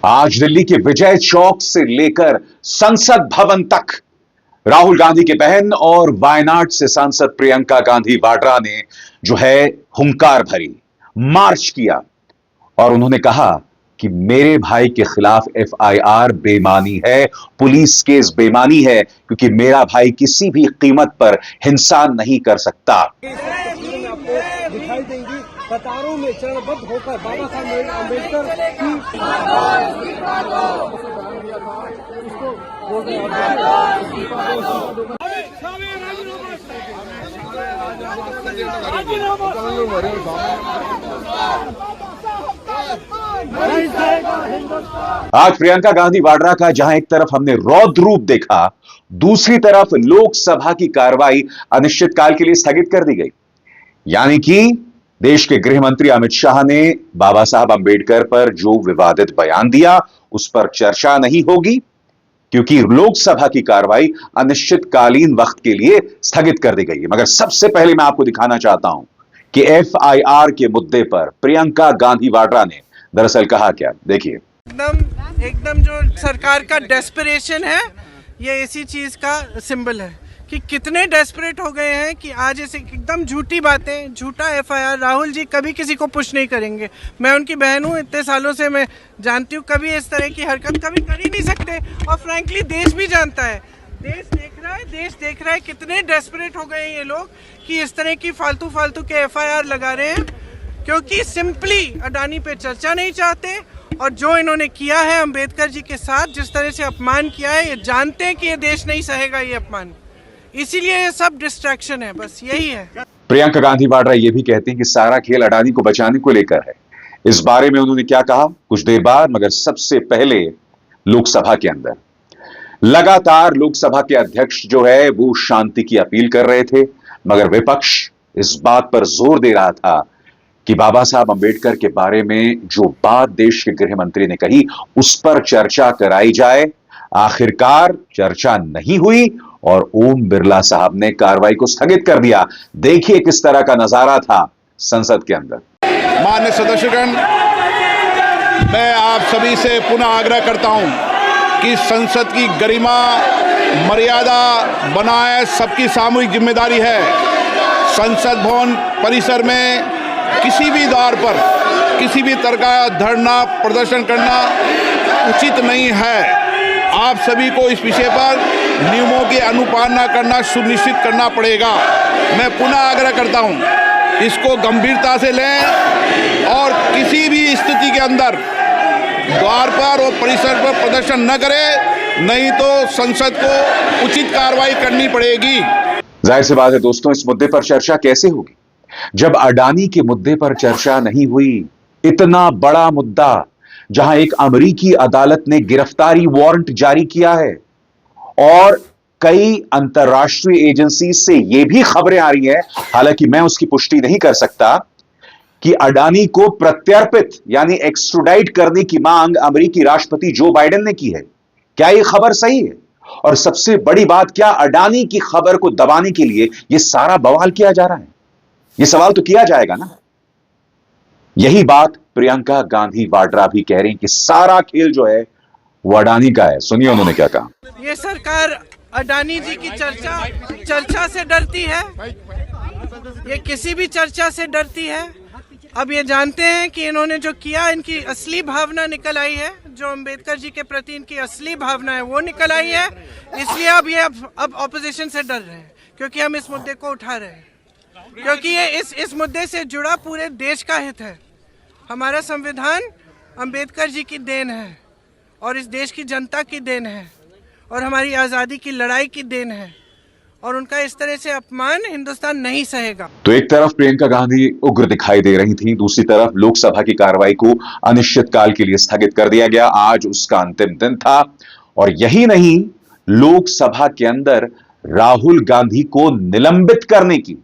आज दिल्ली के विजय चौक से लेकर संसद भवन तक राहुल गांधी की बहन और वायनाड से सांसद प्रियंका गांधी वाड्रा ने जो है हुंकार भरी मार्च किया और उन्होंने कहा कि मेरे भाई के खिलाफ एफआईआर बेमानी है, पुलिस केस बेमानी है, क्योंकि मेरा भाई किसी भी कीमत पर हिंसा नहीं कर सकता। दिखाई देंगी कतारों में चरणबद्ध होकर बाबा साहब अम्बेडकर आज प्रियंका गांधी वाड्रा का जहां एक तरफ हमने रौद्र रूप देखा, दूसरी तरफ लोकसभा की कार्रवाई अनिश्चितकाल के लिए स्थगित कर दी गई। यानी कि देश के गृह मंत्री अमित शाह ने बाबा साहब अंबेडकर पर जो विवादित बयान दिया उस पर चर्चा नहीं होगी, क्योंकि लोकसभा की कार्रवाई अनिश्चितकालीन वक्त के लिए स्थगित कर दी गई है। मगर सबसे पहले मैं आपको दिखाना चाहता हूं कि एफआईआर के मुद्दे पर प्रियंका गांधी वाड्रा ने दरअसल कहा क्या। देखिए, एकदम जो सरकार का डेस्परेशन है, ये इसी चीज का सिंबल है कि कितने डेस्परेट हो गए हैं कि आज ऐसे एकदम झूठी बातें, झूठा एफआईआर। राहुल जी कभी किसी को पुश नहीं करेंगे। मैं उनकी बहन हूँ, इतने सालों से मैं जानती हूँ, कभी इस तरह की हरकत कभी कर ही नहीं सकते। और फ्रैंकली देश भी जानता है, देश देख रहा है कितने डेस्परेट हो गए हैं ये लोग कि इस तरह की फालतू के एफआईआर लगा रहे हैं, क्योंकि सिंपली अडानी पे चर्चा नहीं चाहते। और जो इन्होंने किया है अम्बेडकर जी के साथ, जिस तरह से अपमान किया है, ये जानते हैं कि ये देश नहीं सहेगा ये अपमान, इसीलिए ये सब डिस्ट्रैक्शन है, बस यही है। प्रियंका गांधी वाड्रा ये भी कहती हैं कि सारा खेल अडानी को बचाने को लेकर है। इस बारे में उन्होंने क्या कहा कुछ देर बाद, मगर सबसे पहले लोकसभा के अंदर लगातार लोकसभा के अध्यक्ष जो है वो शांति की अपील कर रहे थे, मगर विपक्ष इस बात पर जोर दे रहा था कि बाबा साहब अंबेडकर के बारे में जो बात देश के गृह मंत्री ने कही उस पर चर्चा कराई जाए। आखिरकार चर्चा नहीं हुई और ओम बिरला साहब ने कार्रवाई को स्थगित कर दिया। देखिए किस तरह का नजारा था संसद के अंदर। माननीय सदस्यगण, मैं आप सभी से पुनः आग्रह करता हूं कि संसद की गरिमा मर्यादा बनाए सबकी सामूहिक जिम्मेदारी है। संसद भवन परिसर में किसी भी द्वार पर किसी भी तरह का धरना प्रदर्शन करना उचित नहीं है। आप सभी को इस विषय पर नियमों की अनुपालना करना सुनिश्चित करना पड़ेगा। मैं पुनः आग्रह करता हूं, इसको गंभीरता से लें और किसी भी स्थिति के अंदर द्वार पर और परिसर पर प्रदर्शन न करें, नहीं तो संसद को उचित कार्रवाई करनी पड़ेगी। जाहिर सी बात है दोस्तों, इस मुद्दे पर चर्चा कैसे होगी जब अडानी के मुद्दे पर चर्चा नहीं हुई। इतना बड़ा मुद्दा जहां एक अमेरिकी अदालत ने गिरफ्तारी वारंट जारी किया है और कई अंतर्राष्ट्रीय एजेंसी से यह भी खबरें आ रही है, हालांकि मैं उसकी पुष्टि नहीं कर सकता, कि अडानी को प्रत्यर्पित यानी एक्स्ट्राडाइट करने की मांग अमेरिकी राष्ट्रपति जो बाइडेन ने की है। क्या यह खबर सही है? और सबसे बड़ी बात, क्या अडानी की खबर को दबाने के लिए यह सारा बवाल किया जा रहा है? यह सवाल तो किया जाएगा ना। यही बात प्रियंका गांधी वाड्रा भी कह रही कि सारा खेल जो है वो अडानी का है। सुनिए उन्होंने क्या कहा। ये सरकार अडानी जी की चर्चा से डरती है, ये किसी भी चर्चा से डरती है। अब ये जानते हैं कि इन्होंने जो किया, इनकी असली भावना निकल आई है, जो अंबेडकर जी के प्रति इनकी असली भावना है वो निकल आई है। इसलिए अब ये अब ऑपोजिशन से डर रहे हैं, क्योंकि हम इस मुद्दे को उठा रहे हैं, क्योंकि ये इस मुद्दे से जुड़ा पूरे देश का हित है। हमारा संविधान अंबेडकर जी की देन है और इस देश की जनता की देन है और हमारी आज़ादी की लड़ाई की देन है, और उनका इस तरह से अपमान हिंदुस्तान नहीं सहेगा। तो एक तरफ प्रियंका गांधी उग्र दिखाई दे रही थी, दूसरी तरफ लोकसभा की कार्रवाई को अनिश्चितकाल के लिए स्थगित कर दिया गया। आज उसका अंतिम दिन था और यही नहीं, लोकसभा के अंदर राहुल गांधी को निलंबित करने की,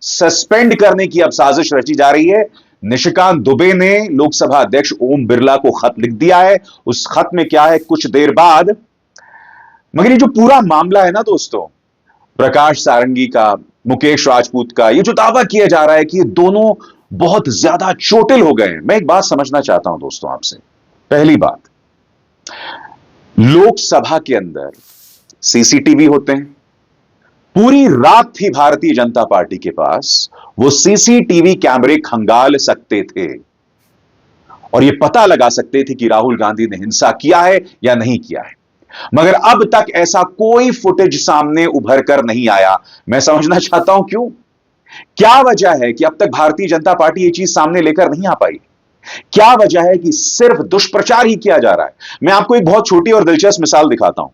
सस्पेंड करने की अब साजिश रची जा रही है। निशिकांत दुबे ने लोकसभा अध्यक्ष ओम बिरला को खत लिख दिया है। उस खत में क्या है कुछ देर बाद, मगर ये जो पूरा मामला है ना दोस्तों, प्रकाश सारंगी का, मुकेश राजपूत का, ये जो दावा किया जा रहा है कि ये दोनों बहुत ज्यादा चोटिल हो गए हैं। मैं एक बात समझना चाहता हूं दोस्तों आपसे। पहली बात, लोकसभा के अंदर सीसीटीवी होते हैं। पूरी रात थी भारतीय जनता पार्टी के पास, वो सीसीटीवी कैमरे खंगाल सकते थे और ये पता लगा सकते थे कि राहुल गांधी ने हिंसा किया है या नहीं किया है। मगर अब तक ऐसा कोई फुटेज सामने उभर कर नहीं आया। मैं समझना चाहता हूं क्यों, क्या वजह है कि अब तक भारतीय जनता पार्टी ये चीज सामने लेकर नहीं आ पाई? क्या वजह है कि सिर्फ दुष्प्रचार ही किया जा रहा है? मैं आपको एक बहुत छोटी और दिलचस्प मिसाल दिखाता हूं।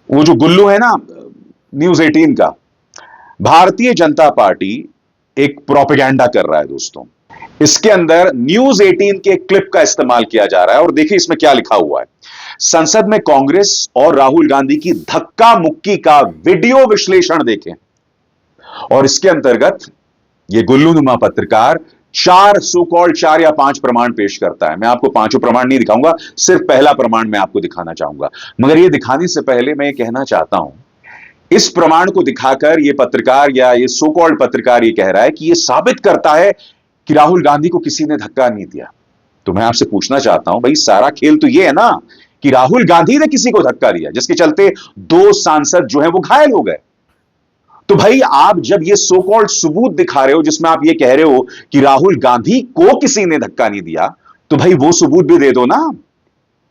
वो जो गुल्लू है ना न्यूज 18 का, भारतीय जनता पार्टी एक प्रोपेगेंडा कर रहा है दोस्तों। इसके अंदर न्यूज 18 के क्लिप का इस्तेमाल किया जा रहा है और देखिए इसमें क्या लिखा हुआ है। संसद में कांग्रेस और राहुल गांधी की धक्का मुक्की का वीडियो विश्लेषण देखें। और इसके अंतर्गत यह गुल्लूनुमा पत्रकार 4 या 5 प्रमाण पेश करता है। मैं आपको पांचों प्रमाण नहीं दिखाऊंगा, सिर्फ पहला प्रमाण मैं आपको दिखाना चाहूंगा। मगर यह दिखाने से पहले मैं यह कहना चाहता हूं, इस प्रमाण को दिखाकर यह पत्रकार या यह सो कॉल्ड पत्रकार यह कह रहा है कि यह साबित करता है कि राहुल गांधी को किसी ने धक्का नहीं दिया। तो मैं आपसे पूछना चाहता हूं, भाई सारा खेल तो यह है ना कि राहुल गांधी ने किसी को धक्का दिया, जिसके चलते 2 सांसद जो है वो घायल हो गए। तो भाई आप जब ये सो कॉल्ड सबूत दिखा रहे हो जिसमें आप ये कह रहे हो कि राहुल गांधी को किसी ने धक्का नहीं दिया, तो भाई वो सबूत भी दे दो ना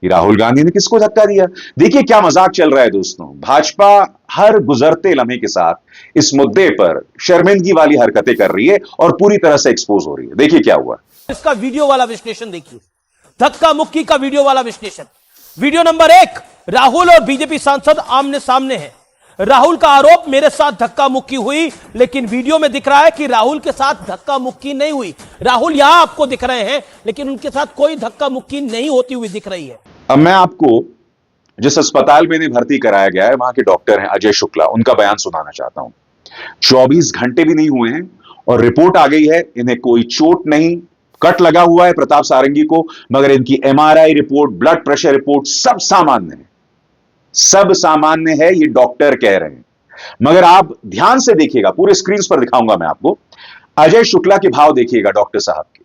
कि राहुल गांधी ने किसको धक्का दिया। देखिए क्या मजाक चल रहा है दोस्तों। भाजपा हर गुजरते लम्हे के साथ इस मुद्दे पर शर्मिंदगी वाली हरकतें कर रही है और पूरी तरह से एक्सपोज हो रही है। देखिए क्या हुआ। इसका वीडियो वाला विश्लेषण देखिए, धक्का मुक्की का वीडियो वाला विश्लेषण। वीडियो नंबर 1, राहुल और बीजेपी सांसद आमने सामने हैं। राहुल का आरोप, मेरे साथ धक्का मुक्की हुई, लेकिन वीडियो में दिख रहा है कि राहुल के साथ धक्का मुक्की नहीं हुई। राहुल यहां आपको दिख रहे हैं, लेकिन उनके साथ कोई धक्का मुक्की नहीं होती हुई दिख रही है। अब मैं आपको जिस अस्पताल में इन्हें भर्ती कराया गया है, वहां के डॉक्टर हैं अजय शुक्ला, उनका बयान सुनाना चाहता हूं। 24 घंटे भी नहीं हुए हैं और रिपोर्ट आ गई है, इन्हें कोई चोट नहीं, कट लगा हुआ है प्रताप सारंगी को, मगर इनकी MRI report, blood pressure report सब सामान्य है, सब सामान्य है, ये डॉक्टर कह रहे हैं। मगर आप ध्यान से देखिएगा, पूरे स्क्रीन पर दिखाऊंगा मैं आपको। अजय शुक्ला के भाव देखिएगा डॉक्टर साहब के।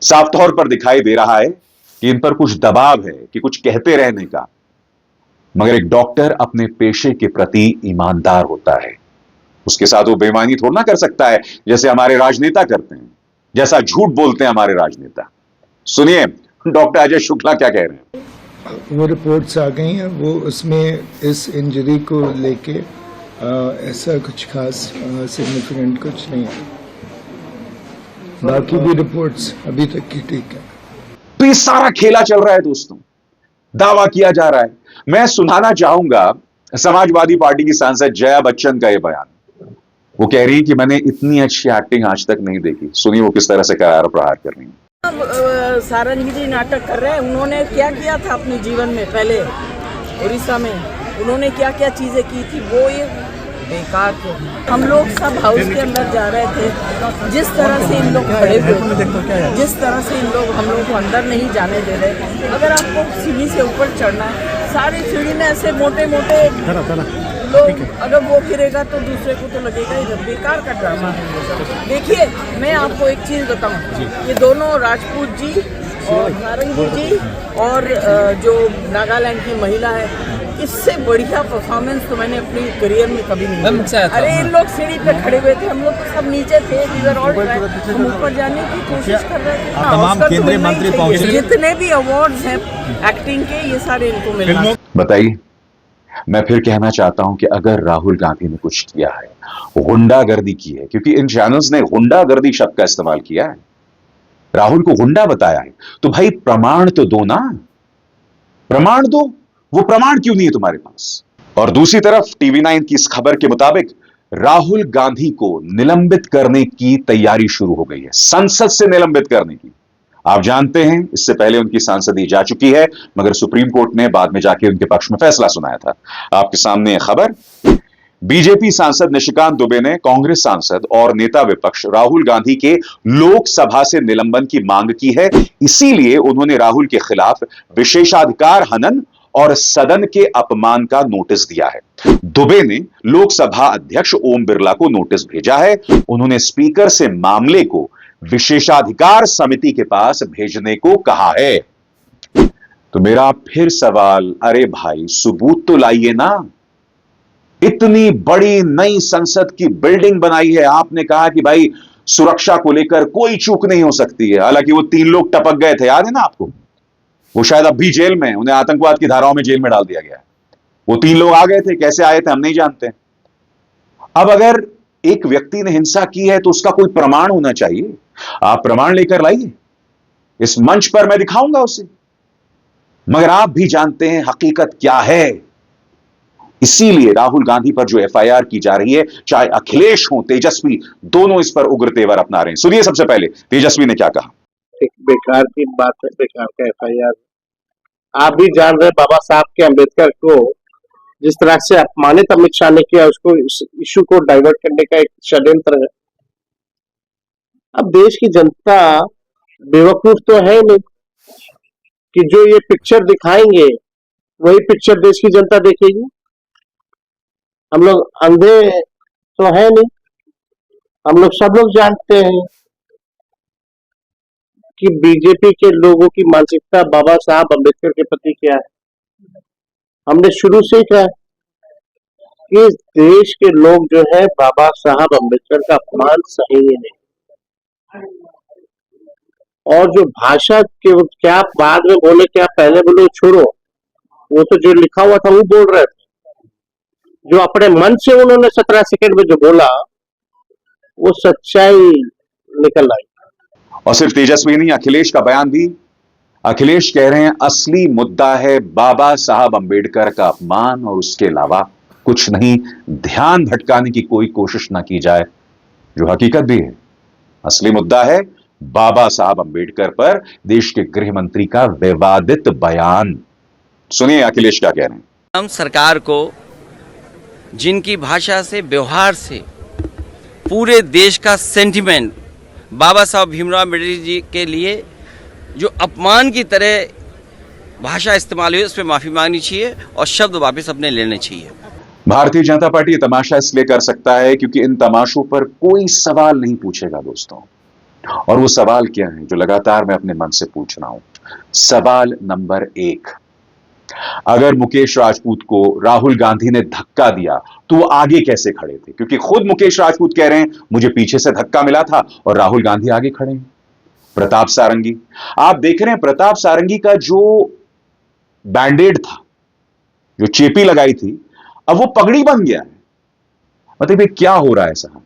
साफ तौर पर दिखाई दे रहा है कि इन पर कुछ दबाव है कि कुछ कहते रहने का, मगर एक डॉक्टर अपने पेशे के प्रति ईमानदार होता है। उसके साथ वो बेईमानी थोड़ा ना कर सकता है जैसे हमारे राजनेता करते हैं, जैसा झूठ बोलते हैं हमारे राजनेता। सुनिए डॉक्टर अजय शुक्ला क्या कह रहे हैं। वो रिपोर्ट्स आ गई हैं, वो उसमें इस इंजरी को लेके ऐसा कुछ खास सिग्निफिकेंट कुछ नहीं है। बाकी भी रिपोर्ट्स अभी तक की ठीक है। तो ये सारा खेला चल रहा है दोस्तों, दावा किया जा रहा है। मैं सुनाना चाहूंगा समाजवादी पार्टी की सांसद जया बच्चन का यह बयान। वो कह रही है कि मैंने इतनी अच्छी एक्टिंग आज तक नहीं देखी। सुनिए वो किस तरह से करार प्रहार कर रही है। सारंगी जी नाटक कर रहे हैं। उन्होंने क्या किया था अपने जीवन में, पहले उड़ीसा में उन्होंने क्या क्या चीज़ें की थी, वो ये बेकार थे। हम लोग सब हाउस के अंदर जा रहे थे, जिस तरह से इन लोग खड़े हुए, जिस तरह से इन लोग हम लोग को अंदर नहीं जाने दे रहे। अगर आपको सीढ़ी से ऊपर चढ़ना है, सारी सीढ़ी में ऐसे मोटे मोटे लोग, अगर वो गिरेगा तो दूसरे को तो लगेगा ही। बेकार का ड्रामा है। देखिए मैं आपको एक चीज़ बताऊं, ये दोनों राजपूत जी और सारंगी जी और जो नागालैंड की महिला है, इससे बढ़िया परफॉर्मेंस तो मैंने अपनी करियर में कभी नहीं देखा। अरे इन लोग सीढ़ी पे खड़े हुए थे, हम लोग तो सब नीचे थे, इधर और हम ऊपर जाने की कोशिश कर रहे थे। तमाम केंद्रीय मंत्री पहुंचे, जितने भी अवार्ड्स हैं एक्टिंग के, ये सारे इनको मिले। बताइए, मैं फिर कहना चाहता हूं कि अगर राहुल गांधी ने कुछ किया है, गुंडागर्दी की है, क्योंकि इन चैनल्स ने गुंडागर्दी शब्द का इस्तेमाल किया है, राहुल को गुंडा बताया है, तो भाई प्रमाण तो दो ना, प्रमाण दो। वो प्रमाण क्यों नहीं है तुम्हारे पास? और दूसरी तरफ टीवी 9 की इस खबर के मुताबिक राहुल गांधी को निलंबित करने की तैयारी शुरू हो गई है, संसद से निलंबित करने की। आप जानते हैं इससे पहले उनकी सांसदी जा चुकी है, मगर सुप्रीम कोर्ट ने बाद में जाके उनके पक्ष में फैसला सुनाया था। आपके सामने खबर। बीजेपी सांसद निशिकांत दुबे ने कांग्रेस सांसद और नेता विपक्ष राहुल गांधी के लोकसभा से निलंबन की मांग की है। इसीलिए उन्होंने राहुल के खिलाफ विशेषाधिकार हनन और सदन के अपमान का नोटिस दिया है। दुबे ने लोकसभा अध्यक्ष ओम बिरला को नोटिस भेजा है। उन्होंने स्पीकर से मामले को विशेषाधिकार समिति के पास भेजने को कहा है। तो मेरा फिर सवाल, अरे भाई सबूत तो लाइए ना। इतनी बड़ी नई संसद की बिल्डिंग बनाई है, आपने कहा कि भाई सुरक्षा को लेकर कोई चूक नहीं हो सकती है। हालांकि वो 3 लोग टपक गए थे, याद है ना आपको? वो शायद अब भी जेल में, उन्हें आतंकवाद की धाराओं में जेल में डाल दिया गया है। वो 3 लोग आ गए थे, कैसे आए थे हम नहीं जानते। अब अगर एक व्यक्ति ने हिंसा की है तो उसका कोई प्रमाण होना चाहिए। आप प्रमाण लेकर लाइए, इस मंच पर मैं दिखाऊंगा उसे। मगर आप भी जानते हैं हकीकत क्या है। इसीलिए राहुल गांधी पर जो एफआईआर की जा रही है, चाहे अखिलेश हो तेजस्वी, दोनों इस पर उग्र तेवर अपना रहे हैं। सुनिए सबसे पहले तेजस्वी ने क्या कहा। एक बेकार की बात है, बेकार का एफआईआर। आप भी जान रहे बाबा साहब के अम्बेडकर को जिस तरह से अपमानित अमित शाह ने किया, उसको इस इशू को डाइवर्ट करने का एक षड्यंत्र है। अब देश की जनता बेवकूफ तो है नहीं कि जो ये पिक्चर दिखाएंगे वही पिक्चर देश की जनता देखेगी। हम लोग अंधे तो है नहीं, हम लोग सब लोग जानते हैं कि बीजेपी के लोगों की मानसिकता बाबा साहब अम्बेडकर के प्रति क्या है। हमने शुरू से ही कहा कि देश के लोग जो है बाबा साहब अम्बेडकर का अपमान सहेंगे नहीं। और जो भाषा के क्या बाद में बोले क्या पहले बोले छोड़ो, वो तो जो लिखा हुआ था वो बोल रहे थे। जो अपने मन से उन्होंने 17 सेकंड में जो बोला वो सच्चाई निकल आई। और सिर्फ तेजस्वी नहीं, अखिलेश का बयान भी। अखिलेश कह रहे हैं असली मुद्दा है बाबा साहब अंबेडकर का अपमान और उसके अलावा कुछ नहीं। ध्यान भटकाने की कोई कोशिश ना की जाए, जो हकीकत भी है। असली मुद्दा है बाबा साहब अंबेडकर पर देश के गृह मंत्री का विवादित बयान। सुनिए अखिलेश क्या कह रहे हैं। हम सरकार को जिनकी भाषा से, व्यवहार से पूरे देश का सेंटिमेंट बाबा साहब भीमराव अम्बेडकर जी के लिए जो अपमान की तरह भाषा इस्तेमाल हुई, उस पर माफ़ी मांगनी चाहिए और शब्द वापस अपने लेने चाहिए। भारतीय जनता पार्टी ये तमाशा इसलिए कर सकता है क्योंकि इन तमाशों पर कोई सवाल नहीं पूछेगा दोस्तों। और वो सवाल क्या है जो लगातार मैं अपने मन से पूछ रहा हूं। सवाल नंबर 1, अगर मुकेश राजपूत को राहुल गांधी ने धक्का दिया तो वो आगे कैसे खड़े थे? क्योंकि खुद मुकेश राजपूत कह रहे हैं मुझे पीछे से धक्का मिला था और राहुल गांधी आगे खड़े हैं। प्रताप सारंगी, आप देख रहे हैं प्रताप सारंगी का जो बैंडेड था, जो चेपी लगाई थी, अब वो पगड़ी बन गया है। मतलब ये क्या हो रहा है साहब?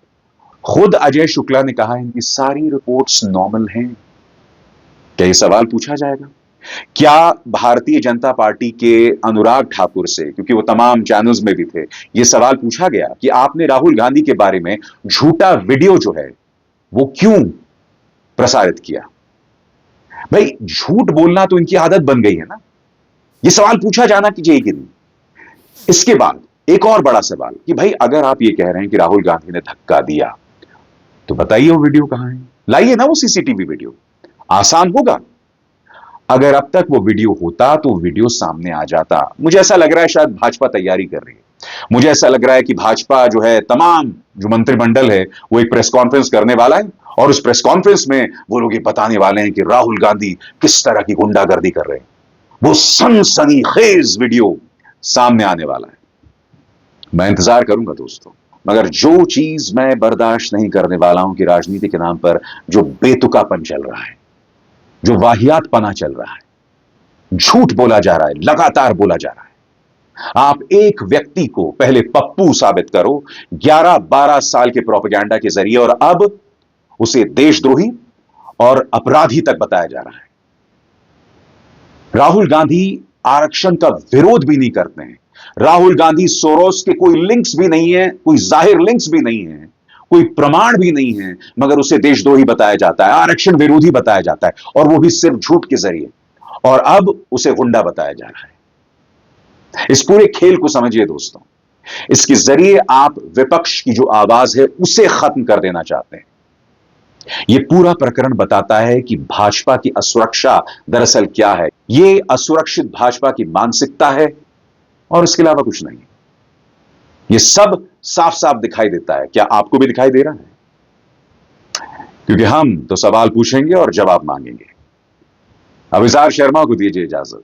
खुद अजय शुक्ला ने कहा इनकी सारी रिपोर्ट्स नॉर्मल हैं। क्या ये सवाल पूछा जाएगा? क्या भारतीय जनता पार्टी के अनुराग ठाकुर से, क्योंकि वो तमाम चैनल्स में भी थे, यह सवाल पूछा गया कि आपने राहुल गांधी के बारे में झूठा वीडियो जो है वो क्यों प्रसारित किया? भाई झूठ बोलना तो इनकी आदत बन गई है ना। यह सवाल पूछा जाना चाहिए कि नहीं? इसके बाद एक और बड़ा सवाल कि भाई अगर आप ये कह रहे हैं कि राहुल गांधी ने धक्का दिया तो बताइए वो वीडियो कहां है? लाइए ना वो सीसीटीवी वीडियो। आसान होगा। अगर अब तक वो वीडियो होता तो वीडियो सामने आ जाता। मुझे ऐसा लग रहा है शायद भाजपा तैयारी कर रही है। मुझे ऐसा लग रहा है कि भाजपा जो है, तमाम जो मंत्रिमंडल है, वो एक प्रेस कॉन्फ्रेंस करने वाला है और उस प्रेस कॉन्फ्रेंस में वो लोग ये बताने वाले हैं कि राहुल गांधी किस तरह की गुंडागर्दी कर रहे हैं। वो सनसनीखेज वीडियो सामने आने वाला है। मैं इंतजार करूंगा दोस्तों। मगर जो चीज मैं बर्दाश्त नहीं करने वाला हूं कि राजनीति के नाम पर जो बेतुकापन चल रहा है, जो वाहियात पना चल रहा है, झूठ बोला जा रहा है, लगातार बोला जा रहा है। आप एक व्यक्ति को पहले पप्पू साबित करो 11-12 साल के प्रोपेगेंडा के जरिए, और अब उसे देशद्रोही और अपराधी तक बताया जा रहा है। राहुल गांधी आरक्षण का विरोध भी नहीं करते हैं। राहुल गांधी सोरोस के कोई लिंक्स भी नहीं है, कोई जाहिर लिंक्स भी नहीं है, कोई प्रमाण भी नहीं है, मगर उसे देशद्रोही बताया जाता है, आरक्षण विरोधी बताया जाता है, और वो भी सिर्फ झूठ के जरिए। और अब उसे गुंडा बताया जा रहा है। इस पूरे खेल को समझिए दोस्तों। इसके जरिए आप विपक्ष की जो आवाज है उसे खत्म कर देना चाहते हैं। यह पूरा प्रकरण बताता है कि भाजपा की असुरक्षा दरअसल क्या है। यह असुरक्षित भाजपा की मानसिकता है और इसके अलावा कुछ नहीं। यह सब साफ साफ दिखाई देता है। क्या आपको भी दिखाई दे रहा है? क्योंकि हम तो सवाल पूछेंगे और जवाब मांगेंगे। अभिसार शर्मा को दीजिए इजाजत।